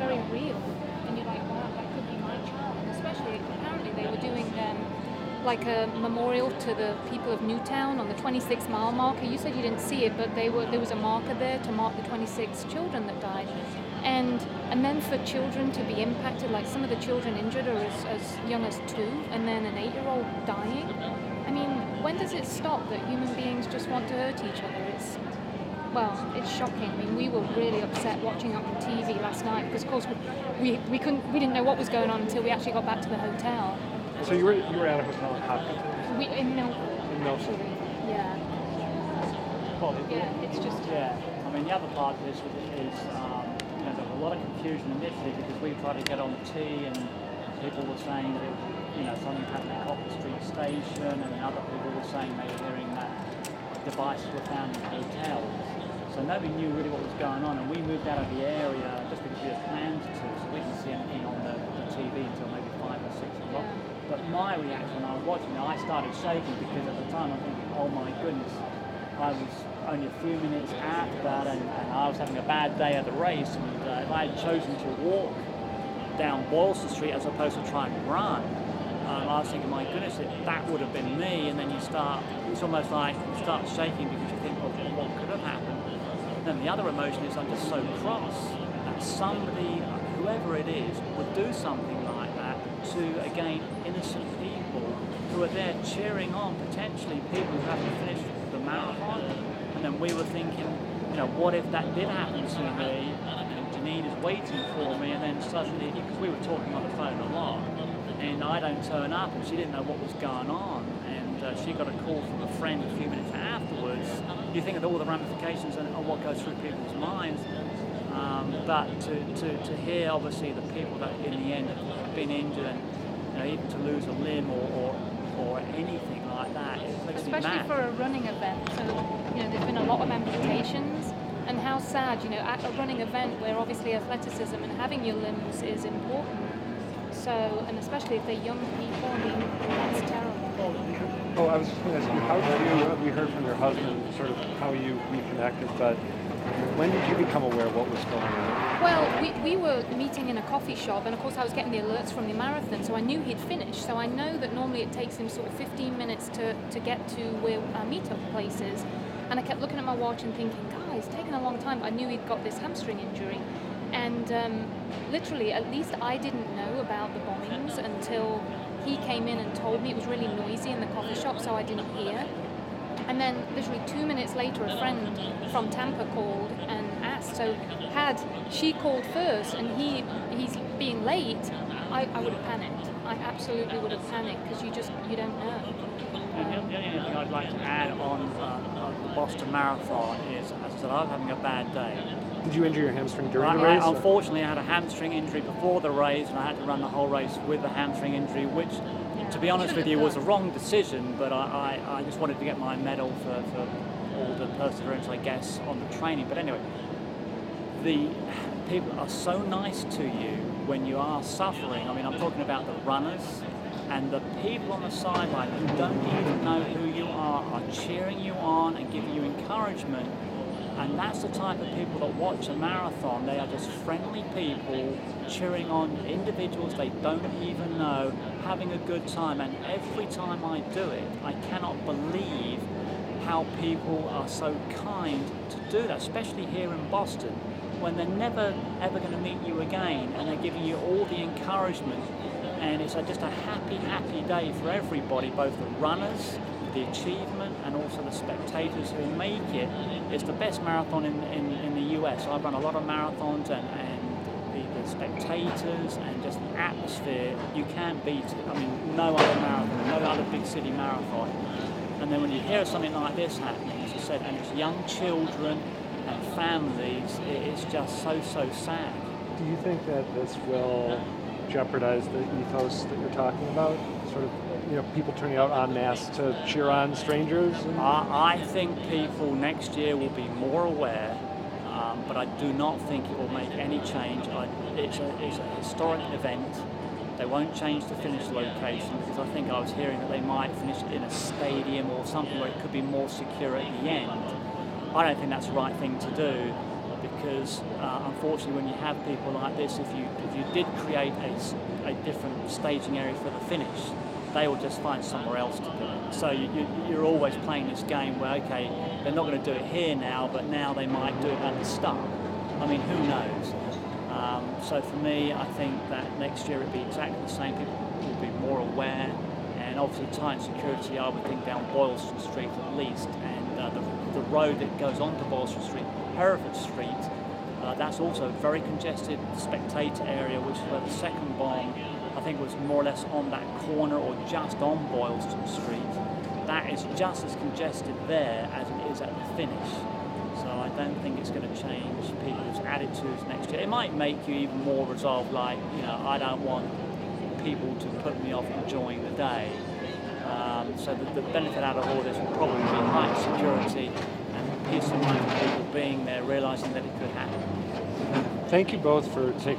very real. And you're like, wow, that could be my child. And especially, apparently they were doing like a memorial to the people of Newtown on the 26-mile marker. You said you didn't see it, but there was a marker there to mark the 26 children that died. And then for children to be impacted, like some of the children injured are as young as 2, and then an 8-year-old dying. I mean, when does it stop that human beings just want to hurt each other? It's shocking. I mean, we were really upset watching it on TV last night because, of course, we didn't know what was going on until we actually got back to the hotel. So you were at a hotel in Hopkins? In Milford. In Milford. Yeah. Well, It's just... Yeah. I mean, the other part of this is there was a lot of confusion initially because we tried to get on the T and people were saying that something happened at Copper Street Station, and then other people were saying they were hearing that devices were found in hotels. So nobody knew really what was going on, and we moved out of the area just because we had plans to, so we didn't see anything on the TV until maybe 5 or 6 o'clock. But my reaction when I was watching it, I started shaking because at the time I'm thinking, oh my goodness, I was only a few minutes after that, and I was having a bad day at the race, and if I had chosen to walk down Boylston Street as opposed to try and run, I was thinking, my goodness, that would have been me. And then it's almost like you start shaking because you think, well, what could have happened? And then the other emotion is I'm just so cross that somebody, whoever it is, would do something like that to, again, innocent people who are there cheering on potentially people who haven't finished the marathon. And then we were thinking, what if that did happen to me? And Janine is waiting for me, and then suddenly, because we were talking on the phone a lot, and I don't turn up, and she didn't know what was going on, and she got a call from a friend a few minutes afterwards. You think of all the ramifications and what goes through people's minds, but to hear obviously the people that in the end have been injured, and even to lose a limb or anything like that, it makes me mad. Especially for a running event. So there's been a lot of amputations, and how sad, at a running event where obviously athleticism and having your limbs is important. So, and especially if they're young people, I mean, that's terrible. Oh, I was just going to ask you, how did we heard from your husband sort of how you reconnected, but when did you become aware of what was going on? Well, we were meeting in a coffee shop, and of course I was getting the alerts from the marathon, so I knew he'd finished. So I know that normally it takes him sort of 15 minutes to get to where our meetup place is. And I kept looking at my watch and thinking, God, it's taken a long time. I knew he'd got this hamstring injury. And literally, at least I didn't know about the bombings until he came in and told me. It was really noisy in the coffee shop, so I didn't hear. And then literally 2 minutes later, a friend from Tampa called and asked. So had she called first and he's being late, I would have panicked. I absolutely would have panicked because you don't know. And the only thing I'd like to add on the Boston Marathon is, as I said, I was having a bad day. Did you injure your hamstring during the race? Unfortunately, I had a hamstring injury before the race, and I had to run the whole race with a hamstring injury, which, to be honest with you, was a wrong decision, but I just wanted to get my medal for all the perseverance, I guess, on the training. But anyway, the people are so nice to you when you are suffering. I mean, I'm talking about the runners, and the people on the sideline who don't even know who you are cheering you on and giving you encouragement. And that's the type of people that watch a marathon. They are just friendly people cheering on individuals they don't even know, having a good time. And every time I do it, I cannot believe how people are so kind to do that, especially here in Boston, when they're never ever going to meet you again, and they're giving you all the encouragement. And it's just a happy, happy day for everybody, both the runners, the achievement, and also the spectators who make it. It's the best marathon in the US. I've run a lot of marathons, and the spectators and just the atmosphere, you can't beat it. I mean, no other marathon, no other big city marathon. And then when you hear something like this happening, as I said, and it's young children and families, it's just so sad. Do you think that this will jeopardize the ethos that you're talking about? Sort of, people turning out en masse to cheer on strangers? I think people next year will be more aware, but I do not think it will make any change. It's a historic event. They won't change the finish location, because I think I was hearing that they might finish in a stadium or something where it could be more secure at the end. I don't think that's the right thing to do, because unfortunately, when you have people like this, if you did create a different staging area for the finish, they will just find somewhere else to do it. So you're always playing this game where, okay, they're not going to do it here now, but now they might do it at the start. I mean, who knows? So for me, I think that next year it'd be exactly the same. People will be more aware, and obviously tight security, I would think, down Boylston Street at least, and the road that goes onto Boylston Street, Hereford Street, that's also a very congested spectator area, which is where the second bomb, I think, was more or less on that corner or just on Boylston Street. That is just as congested there as it is at the finish. So I don't think it's going to change people's attitudes next year. It might make you even more resolved, like, you know, I don't want people to put me off enjoying the day. So the benefit out of all this will probably be high security and peace of mind for people being there, realising that it could happen. Thank you both for taking